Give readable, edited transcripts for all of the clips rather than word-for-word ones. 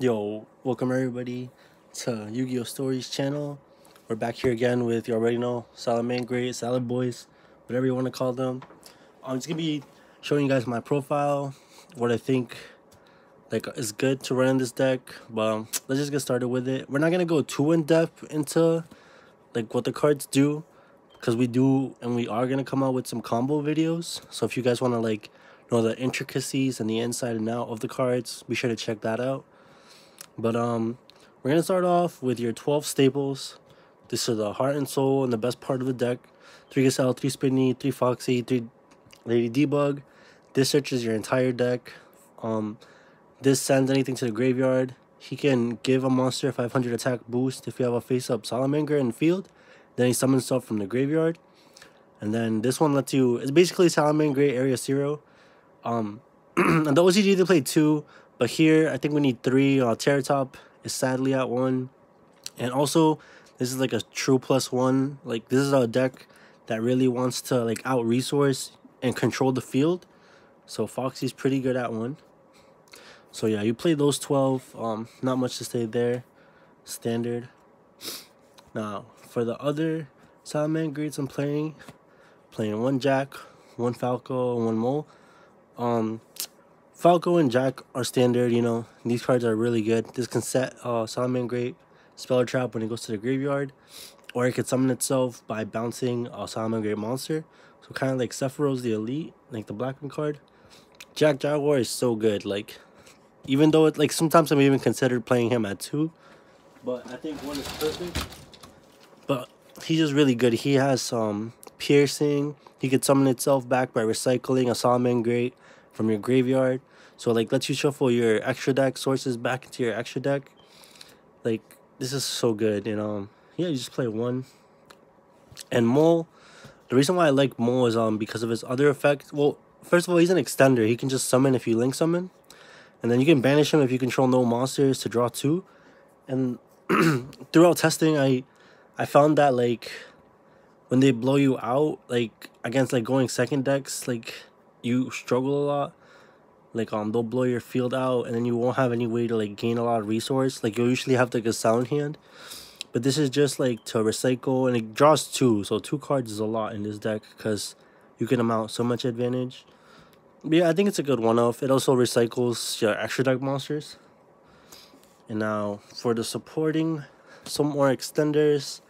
Yo, welcome everybody to YuGiOh Stories channel. We're back here again with, you already know, Salamangreat, Salad Boys, whatever you want to call them. I'm just gonna be showing you guys my profile, what I think like is good to run in this deck. But let's just get started with it. We're not gonna go too in depth into like what the cards do, because we are gonna come out with some combo videos. So if you guys want to like know the intricacies and the inside and out of the cards, be sure to check that out. But we're gonna start off with your 12 staples. This is the heart and soul and the best part of the deck. 3 Gazelle, 3 Spinny, 3 Foxy, 3 Lady Debug. This searches your entire deck. This sends anything to the graveyard. He can give a monster 500 attack boost if you have a face-up Salamangreat in the field. Then he summons stuff from the graveyard. And then this one lets you, it's basically Salamangreat Area 0. And the OCG they play 2, but here I think we need 3. Terror Top is sadly at 1. And also, this is like a true +1. Like, this is a deck that really wants to like out resource and control the field. So Foxy's pretty good at 1. So yeah, you play those 12. Not much to say there. Standard. Now for the other Salamangreats I'm playing 1 Jack, 1 Falco, and 1 Mole. Falco and Jack are standard, you know. These cards are really good. This can set Salamangreat Spell Trap when it goes to the graveyard, or it could summon itself by bouncing a Salamangreat monster. So kind of like Sephiroth's the Elite, like the Blackman card. Jack Jaguar is so good. Like, even though it like sometimes I'm even considered playing him at 2, but I think 1 is perfect. But he's just really good. He has some piercing. He could summon itself back by recycling a Salamangreat from your graveyard. So like lets you shuffle your extra deck sources back into your extra deck. Like, this is so good. And yeah, you just play 1. And Mole, the reason why I like Mole is because of his other effect. Well, first of all, he's an extender. He can just summon if you link summon. And then you can banish him if you control no monsters to draw 2. And throughout testing, I found that like when they blow you out, like against like going second decks, like you struggle a lot. Like they'll blow your field out, and then you won't have any way to like gain a lot of resource. Like you'll usually have like a sound hand, but this is just like to recycle, and it draws 2, so 2 cards is a lot in this deck because you can amount so much advantage. But yeah, I think it's a good one-off. It also recycles your extra deck monsters. And now for the supporting, some more extenders.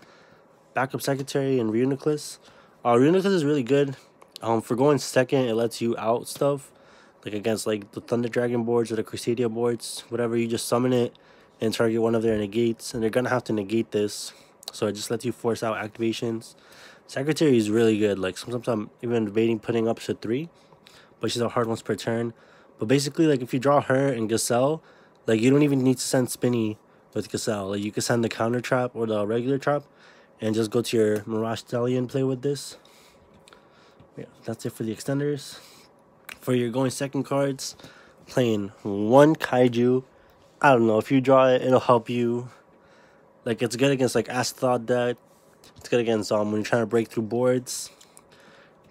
Backup Secretary and Reuniclus. Reuniclus is really good. For going second, it lets you out stuff. Like against like the Thunder Dragon boards or the Crusadia boards. Whatever, you just summon it and target one of their negates. And they're going to have to negate this. So it just lets you force out activations. Secretary is really good. Like sometimes I'm even debating putting up to 3. But she's a hard once per turn. But basically, like if you draw her and Gazelle, like you don't even need to send Spinny with Gazelle. Like you can send the counter trap or the regular trap and just go to your Mirage Stallion, play with this. Yeah, that's it for the extenders. For your going second cards, playing 1 Kaiju. I don't know, if you draw it, it'll help you. Like it's good against like Astaroth deck. It's good against when you're trying to break through boards.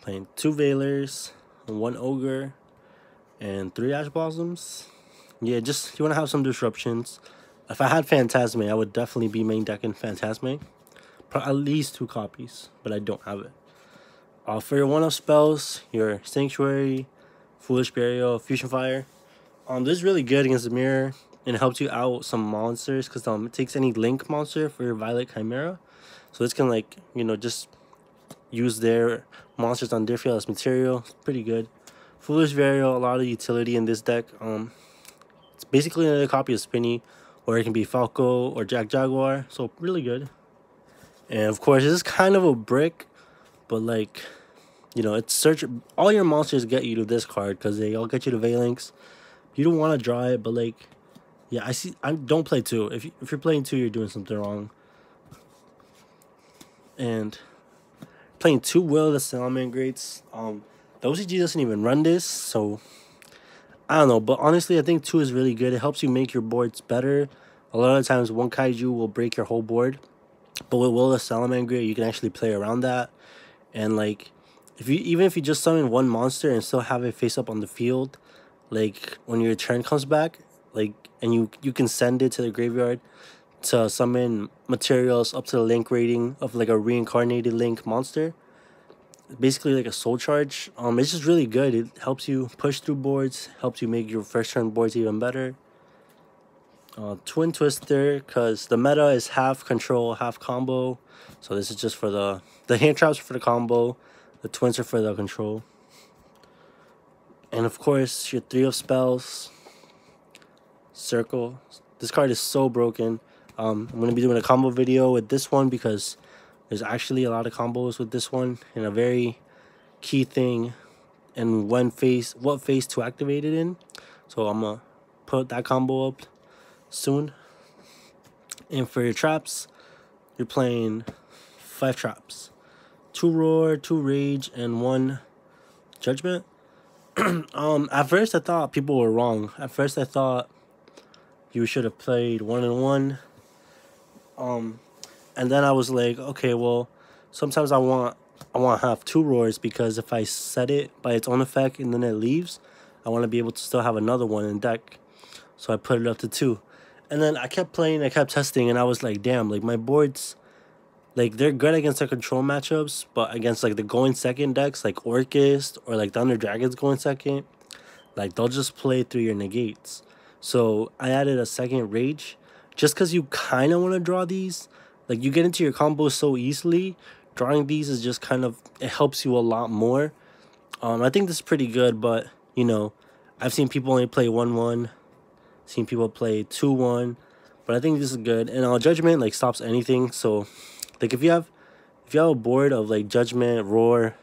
Playing 2 Veilers, 1 Ogre, and 3 Ash Blossoms. Yeah, just you want to have some disruptions. If I had Phantasme, I would definitely be main decking Phantasme. At least 2 copies, but I don't have it. For your one-off spells, your Sanctuary, Foolish Burial, Fusion Fire. This is really good against the mirror, and it helps you out some monsters because it takes any link monster for your Violet Chimera. So this can like, you know, just use their monsters on their field as material. It's pretty good. Foolish Burial, a lot of utility in this deck. It's basically another copy of Spinny, or it can be Falco or Jack Jaguar. So really good. And of course, this is kind of a brick, but like, you know, it's search. All your monsters get you to this card because they all get you to Phalanx. You don't want to draw it, but like, yeah, I don't play 2. If you're playing 2, you're doing something wrong. And playing 2 Will the Salamangreats. The OCG doesn't even run this, so I don't know. But honestly, I think 2 is really good. It helps you make your boards better. A lot of times, 1 Kaiju will break your whole board. But with Will the Salamangreat, you can actually play around that. And like, even if you just summon 1 monster and still have it face up on the field, like when your turn comes back, like, and you can send it to the graveyard to summon materials up to the link rating of like a reincarnated link monster. Basically like a soul charge. It's just really good. It helps you push through boards, helps you make your first turn boards even better. Twin Twister, because the meta is half control, half combo. So this is just for the hand traps for the combo, the twins are for the control. And of course, your 3 of spells. Circle. This card is so broken. I'm going to be doing a combo video with this one because there's actually a lot of combos with this one, and a very key thing and what phase to activate it in. So I'm going to put that combo up soon. And for your traps, you're playing 5 traps. 2 roar, 2 rage, and 1 judgment. At first I thought people were wrong. At first I thought you should have played 1 and 1. And then I was like, okay, well, sometimes I want to have 2 roars, because if I set it by its own effect and then it leaves, I want to be able to still have another one in deck. So I put it up to 2. And then I kept playing, I kept testing, and I was like, damn, like my boards, like they're good against the control matchups, but against like the going second decks like Orchist or like Thunder Dragons going second, like they'll just play through your negates. So I added a second rage just because you kind of want to draw these. Like you get into your combos so easily. Drawing these is just kind of, it helps you a lot more. I think this is pretty good, but you know, I've seen people only play 1-1, seen people play 2-1, but I think this is good. And judgment like stops anything. So like if you have a board of like judgment, roar,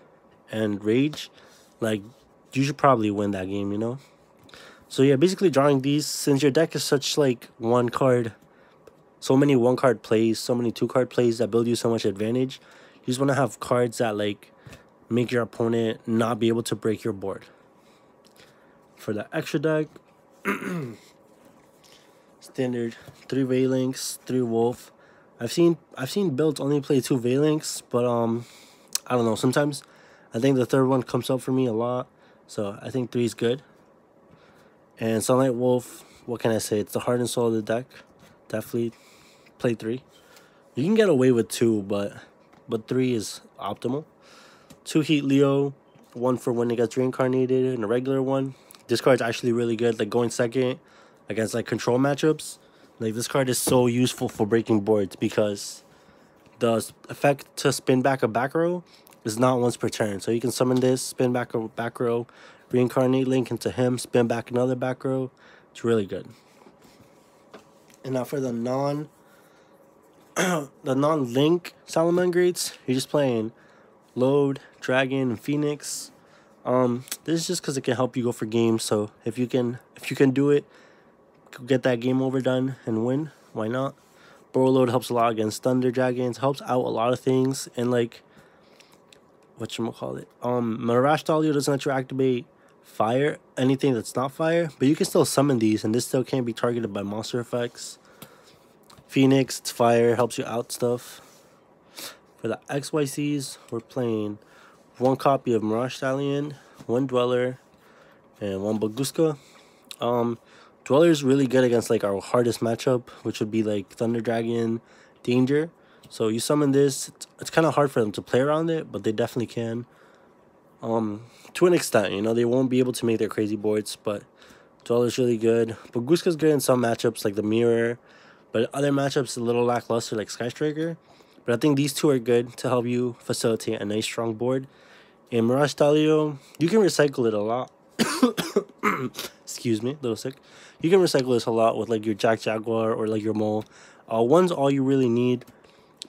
and rage, like you should probably win that game, you know. So yeah, basically drawing these, since your deck is such like so many 1-card plays, so many 2-card plays that build you so much advantage, you just want to have cards that like make your opponent not be able to break your board. For the extra deck, standard 3 Valinks, 3 Wolf. I've seen builds only play 2 Valinks, but I don't know, sometimes I think the third one comes up for me a lot, so I think 3 is good. And Sunlight Wolf, what can I say? It's the heart and soul of the deck. Definitely play 3. You can get away with 2, but 3 is optimal. 2 Heat Leo, 1 for when it gets reincarnated, and a regular one. This card's actually really good, like going second against like control matchups. Like this card is so useful for breaking boards because the effect to spin back a back row is not once per turn. So you can summon this, spin back a back row, reincarnate link into him, spin back another back row. It's really good. And now for the non-link Salamangreats, you're just playing Load, Dragon, and Phoenix. This is just because it can help you go for games. So if you can do it, get that game over done and win, why not? Burrow Load helps a lot against Thunder Dragons, helps out a lot of things, and like whatchamacallit, Mirage Dahlia doesn't let you activate fire, anything that's not fire, but you can still summon these and this still can't be targeted by monster effects. Phoenix, it's fire, helps you out stuff. For the XYCs, we're playing 1 copy of Mirage Stallion, 1 Dweller, and 1 Baguska. Dweller is really good against like our hardest matchup, which would be like Thunder Dragon, Danger. So you summon this, it's kind of hard for them to play around it, but they definitely can. To an extent, you know, they won't be able to make their crazy boards, but Dweller's really good. Baguska's good in some matchups like the Mirror, but other matchups a little lackluster like Sky Striker. But I think these 2 are good to help you facilitate a nice strong board. And Mirage Dahlia, you can recycle it a lot. Excuse me, a little sick. You can recycle this a lot with like your Jack Jaguar or like your Mole. 1's all you really need.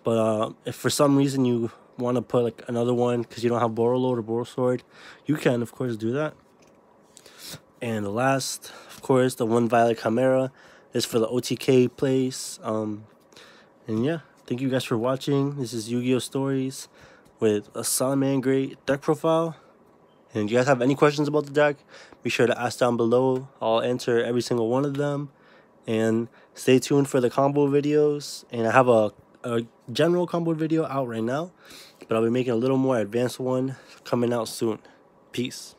But if for some reason you want to put like another one because you don't have Burrow Load or Burrow Sword, you can of course do that. And the last, of course, the 1 Violet Chimera is for the OTK plays. And yeah, thank you guys for watching. This is YuGiOh Stories with a Salamangreat deck profile. And if you guys have any questions about the deck, be sure to ask down below. I'll answer every single one of them. And stay tuned for the combo videos. And I have a general combo video out right now, but I'll be making a little more advanced one coming out soon. Peace.